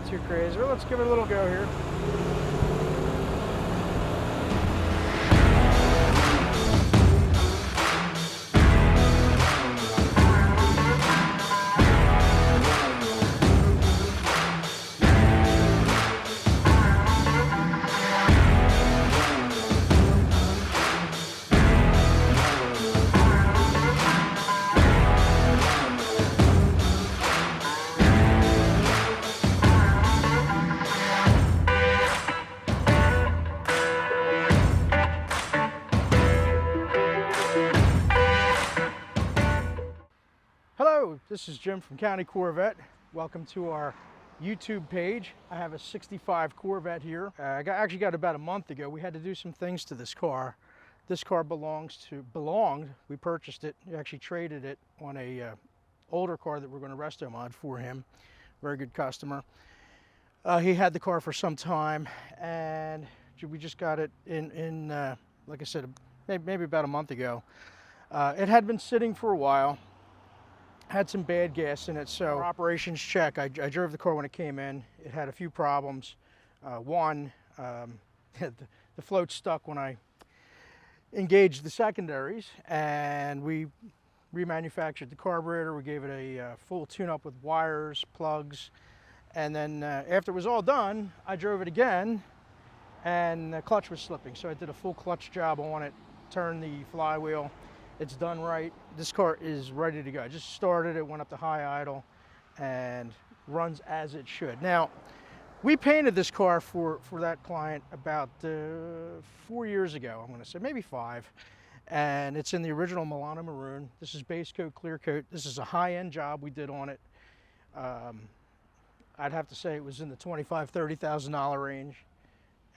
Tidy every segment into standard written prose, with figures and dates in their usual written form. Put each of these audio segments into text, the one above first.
too crazy, but let's give it a little go here. Hello, this is Jim from County Corvette. Welcome to our YouTube page. I have a 65 Corvette here. I actually got about a month ago. We had to do some things to this car. This car belonged, we purchased it, we actually traded it on a older car that we're going to RestoMod for him. Very good customer. He had the car for some time, and we just got it in like I said, maybe about a month ago. It had been sitting for a while. Had some bad gas in it, so operations check. I drove the car when it came in. It had a few problems. One, the float stuck when I engaged the secondaries, and we remanufactured the carburetor. We gave it a full tune-up with wires, plugs, and then after it was all done, I drove it again, and the clutch was slipping. So I did a full clutch job on it, turned the flywheel. It's done right. This car is ready to go. I just started it, went up to high idle, and runs as it should. Now, we painted this car for that client about 4 years ago, I'm going to say, maybe 5. And it's in the original Milano Maroon. This is base coat, clear coat. This is a high-end job we did on it. I'd have to say it was in the $25,000 to $30,000 range.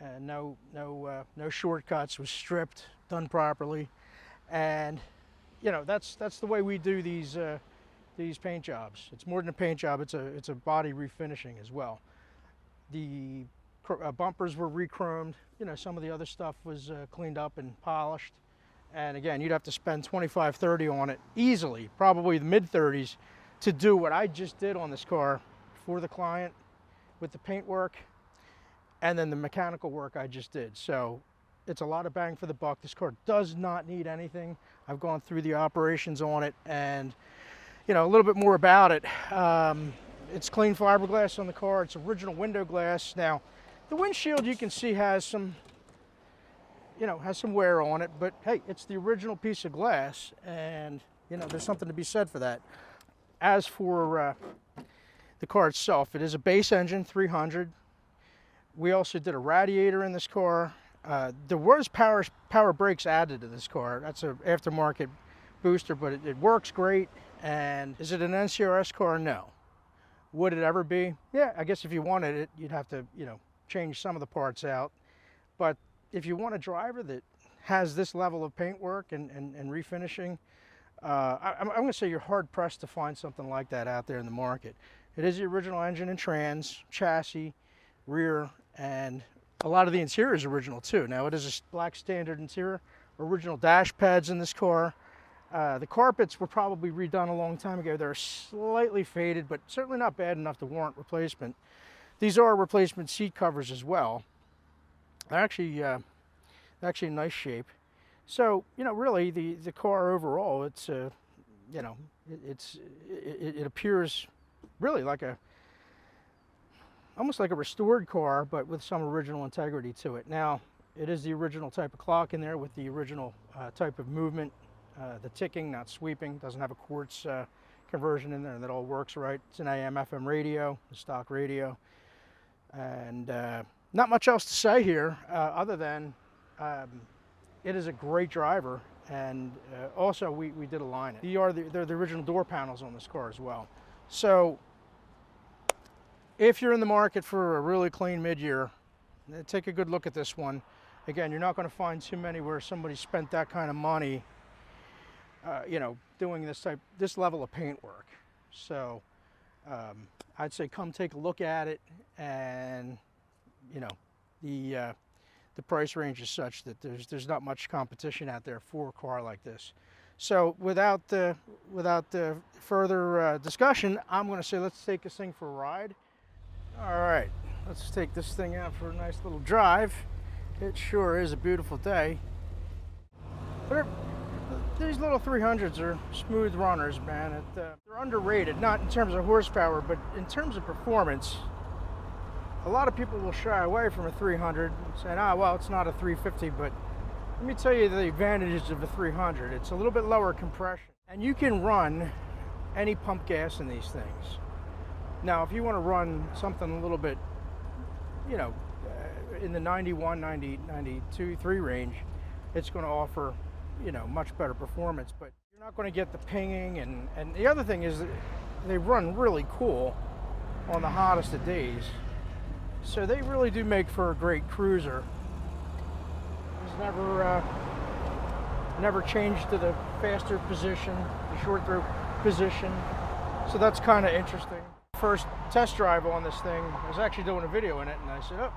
And no shortcuts. Was stripped, done properly. And you know, that's the way we do these paint jobs. It's more than a paint job, it's a body refinishing as well. The bumpers were re-chromed, you know, some of the other stuff was cleaned up and polished. And again, you'd have to spend $25,000 to $30,000 on it easily, probably the mid-30s, to do what I just did on this car for the client with the paint work and then the mechanical work I just did. So it's a lot of bang for the buck. This car does not need anything. I've gone through the operations on it, and you know, a little bit more about it. It's clean fiberglass on the car. It's original window glass. Now, the windshield you can see has some, you know, has some wear on it, but hey, it's the original piece of glass, and you know, there's something to be said for that. As for the car itself, it is a base engine, 300. We also did a radiator in this car. There was power brakes added to this car. That's an aftermarket booster, but it works great. And is it an NCRS car? No. Would it ever be? Yeah, I guess if you wanted it, you'd have to, you know, change some of the parts out. But if you want a driver that has this level of paint work and refinishing, I'm going to say you're hard pressed to find something like that out there in the market. It is the original engine and trans, chassis, rear, and a lot of the interior is original too. Now it is a black standard interior, original dash pads in this car. The carpets were probably redone a long time ago. They're slightly faded, but certainly not bad enough to warrant replacement. These are replacement seat covers as well. They're actually in nice shape. So, you know, really the car overall, it's you know, it appears really like almost like a restored car, but with some original integrity to it. Now, it is the original type of clock in there with the original type of movement, the ticking, not sweeping. Doesn't have a quartz conversion in there, and that all works right. It's an AM/FM radio, a stock radio, and not much else to say here other than it is a great driver. And also, we did align it. They're the original door panels on this car as well. So, if you're in the market for a really clean mid-year, take a good look at this one. Again, you're not going to find too many where somebody spent that kind of money, you know, doing this level of paint work. So I'd say come take a look at it, and you know, the price range is such that there's not much competition out there for a car like this. So without the further discussion, I'm going to say let's take this thing for a ride. All right, let's take this thing out for a nice little drive. It sure is a beautiful day. But these little 300s are smooth runners, man. They're underrated, not in terms of horsepower, but in terms of performance. A lot of people will shy away from a 300, saying, "Ah, well, it's not a 350," but let me tell you the advantages of a 300. It's a little bit lower compression, and you can run any pump gas in these things. Now, if you want to run something a little bit, you know, in the 91, 90, 92, 3 range, it's going to offer, you know, much better performance, but you're not going to get the pinging. And the other thing is that they run really cool on the hottest of days. So they really do make for a great cruiser. It's never changed to the faster position, the short throw position. So that's kind of interesting. First test drive on this thing, I was actually doing a video in it, and I said, "Oh,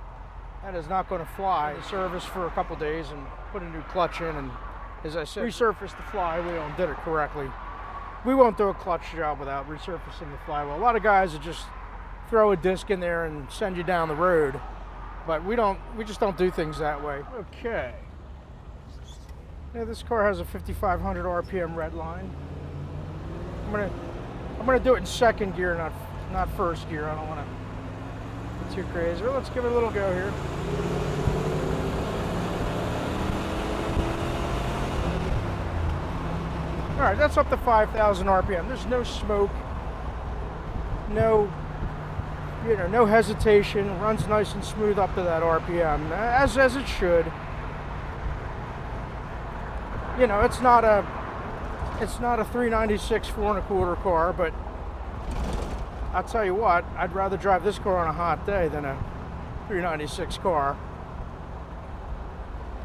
that is not going to fly." Service for a couple days and put a new clutch in, and as I said, resurfaced the flywheel and did it correctly. We won't do a clutch job without resurfacing the flywheel. A lot of guys would just throw a disc in there and send you down the road, but we just don't do things that way. Okay. Yeah, this car has a 5,500 RPM red line. I'm gonna do it in second gear, not first gear. I don't want to get too crazy. Well, let's give it a little go here. All right, that's up to 5,000 RPM. There's no smoke, no hesitation. Runs nice and smooth up to that RPM, as it should. You know, it's not a 396 4 1/4 car, but I'll tell you what, I'd rather drive this car on a hot day than a 396 car.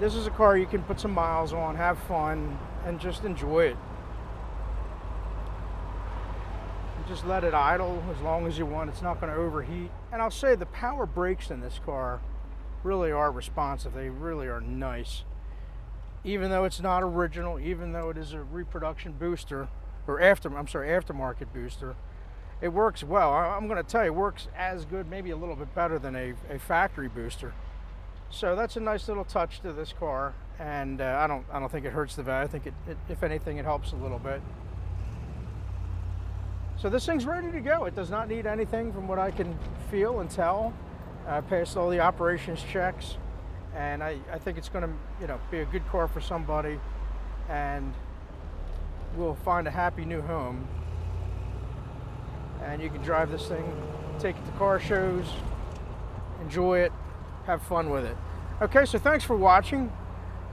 This is a car you can put some miles on, have fun, and just enjoy it. Just let it idle as long as you want. It's not going to overheat. And I'll say the power brakes in this car really are responsive. They really are nice. Even though it's not original, even though it is a reproduction booster, or aftermarket booster, it works well. I'm going to tell you, it works as good, maybe a little bit better than a factory booster. So that's a nice little touch to this car, and I don't think it hurts the value. I think if anything, it helps a little bit. So this thing's ready to go. It does not need anything from what I can feel and tell. I passed all the operations checks, and I think it's going to, you know, be a good car for somebody, and we'll find a happy new home. And you can drive this thing, take it to car shows, enjoy it, have fun with it. Okay, so thanks for watching.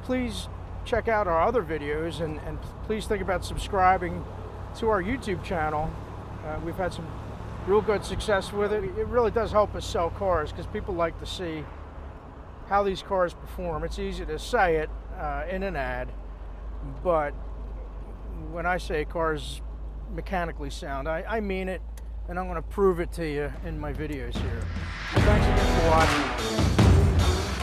Please check out our other videos, and please think about subscribing to our YouTube channel. We've had some real good success with it. It really does help us sell cars because people like to see how these cars perform. It's easy to say it in an ad, but when I say cars mechanically sound, I mean it, and I'm going to prove it to you in my videos here. Thanks again for watching.